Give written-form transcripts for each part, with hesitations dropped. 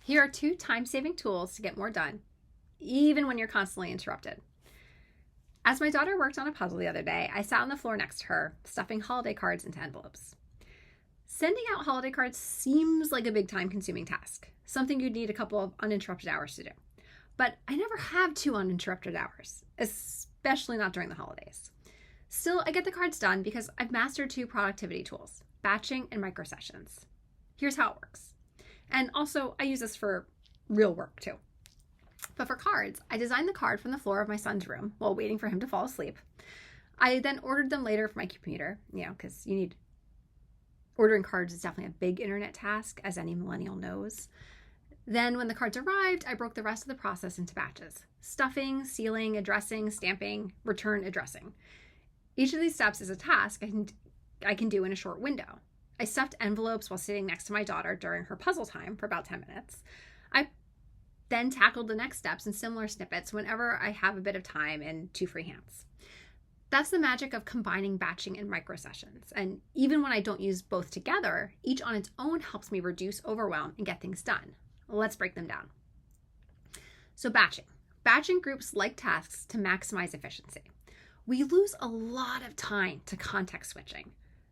Here are 2 time-saving tools to get more done, even when you're constantly interrupted. As my daughter worked on a puzzle the other day, I sat on the floor next to her, stuffing holiday cards into envelopes. Sending out holiday cards seems like a big time-consuming task, something you'd need a couple of uninterrupted hours to do. But I never have 2 uninterrupted hours, especially not during the holidays. Still, I get the cards done because I've mastered 2 productivity tools, batching and microsessions. Here's how it works. And also, I use this for real work too. But for cards, I designed the card from the floor of my son's room while waiting for him to fall asleep. I then ordered them later for my computer, because ordering cards is definitely a big internet task, as any millennial knows. Then when the cards arrived, I broke the rest of the process into batches: stuffing, sealing, addressing, stamping, return addressing. Each of these steps is a task I can do in a short window. I stuffed envelopes while sitting next to my daughter during her puzzle time for about 10 minutes. I then tackled the next steps in similar snippets whenever I have a bit of time and 2 free hands. That's the magic of combining batching and microsessions. And even when I don't use both together, each on its own helps me reduce overwhelm and get things done. Let's break them down. So batching. Batching groups like tasks to maximize efficiency. We lose a lot of time to context switching.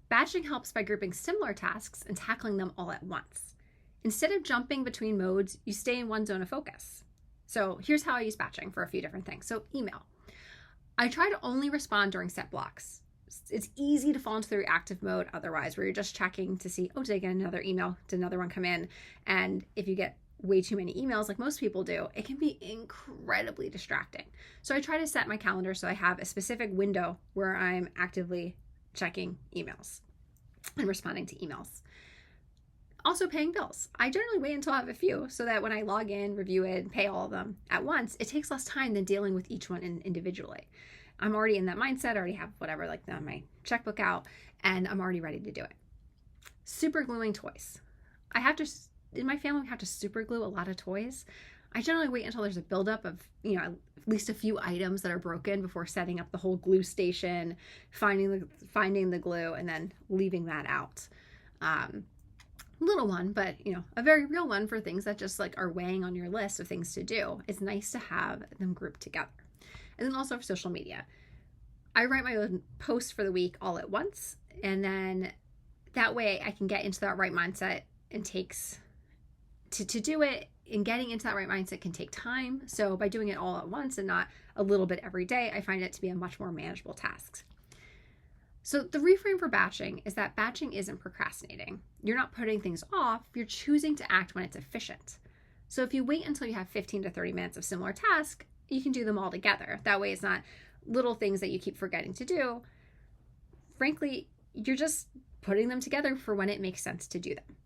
Batching helps by grouping similar tasks and tackling them all at once. Instead of jumping between modes, you stay in one zone of focus. So here's how I use batching for a few different things. So email. I try to only respond during set blocks. It's easy to fall into the reactive mode otherwise, where you're just checking to see, did I get another email? Did another one come in? And if you get way too many emails, like most people do, it can be incredibly distracting. So I try to set my calendar so I have a specific window where I'm actively checking emails and responding to emails. Also, paying bills. I generally wait until I have a few so that when I log in, review it, and pay all of them at once, it takes less time than dealing with each one individually. I'm already in that mindset, I already have my checkbook out, and I'm already ready to do it. Super gluing toys. In my family, we have to super glue a lot of toys. I generally wait until there's a buildup of, at least a few items that are broken before setting up the whole glue station, finding the glue, and then leaving that out. Little one, but a very real one for things that just are weighing on your list of things to do. It's nice to have them grouped together. And then also for social media, I write my own posts for the week all at once, and then that way I can get into that right mindset. And takes to do it, and getting into that right mindset can take time. So by doing it all at once and not a little bit every day, I find it to be a much more manageable task. So the reframe for batching is that batching isn't procrastinating. You're not putting things off, you're choosing to act when it's efficient. So if you wait until you have 15 to 30 minutes of similar tasks, you can do them all together. That way it's not little things that you keep forgetting to do. Frankly, you're just putting them together for when it makes sense to do them.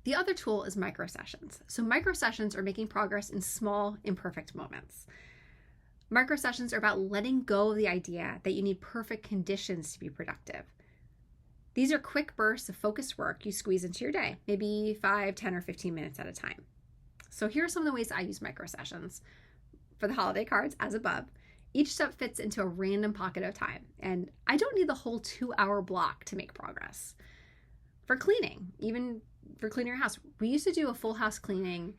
The other tool is microsessions. So microsessions are making progress in small, imperfect moments. Microsessions are about letting go of the idea that you need perfect conditions to be productive. These are quick bursts of focused work you squeeze into your day, maybe 5, 10, or 15 minutes at a time. So here are some of the ways I use microsessions. For the holiday cards, as above, each step fits into a random pocket of time, and I don't need the whole 2-hour block to make progress. For cleaning, even for cleaning your house, we used to do full house cleaning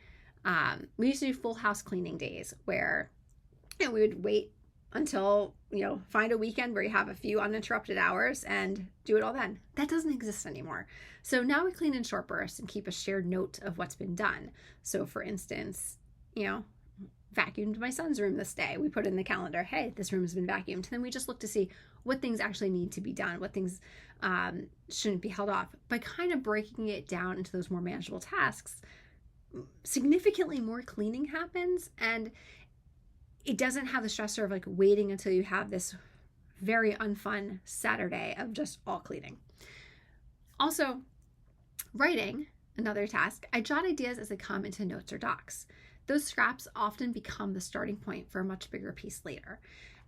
days where we would wait until, find a weekend where you have a few uninterrupted hours and do it all then. That doesn't exist anymore. So now we clean in short bursts and keep a shared note of what's been done. So for instance, vacuumed my son's room this day. We put in the calendar, hey, this room has been vacuumed. And then we just look to see what things actually need to be done, what things shouldn't be held off. By kind of breaking it down into those more manageable tasks, significantly more cleaning happens, and it doesn't have the stressor of waiting until you have this very unfun Saturday of just all cleaning. Also, writing, another task, I jot ideas as they come into notes or docs. Those scraps often become the starting point for a much bigger piece later.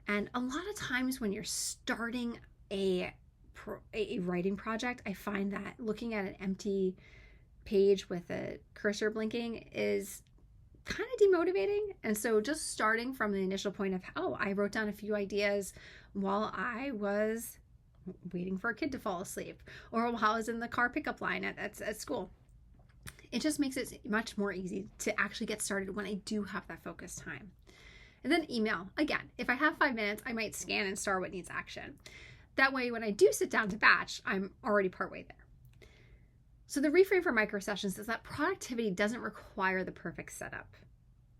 And a lot of times when you're starting a writing project, I find that looking at an empty page with a cursor blinking is kind of demotivating. And so just starting from the initial point of, I wrote down a few ideas while I was waiting for a kid to fall asleep, or while I was in the car pickup line at school. It just makes it much more easy to actually get started when I do have that focused time. And then email. Again, if I have 5 minutes, I might scan and star what needs action. That way, when I do sit down to batch, I'm already partway there. So the reframe for micro sessions is that productivity doesn't require the perfect setup.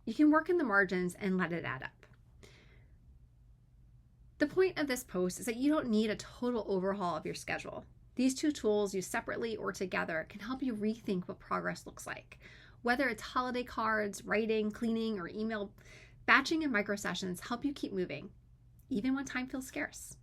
You can work in the margins and let it add up. The point of this post is that you don't need a total overhaul of your schedule. These two tools, used separately or together, can help you rethink what progress looks like. Whether it's holiday cards, writing, cleaning, or email, batching and micro sessions help you keep moving, even when time feels scarce.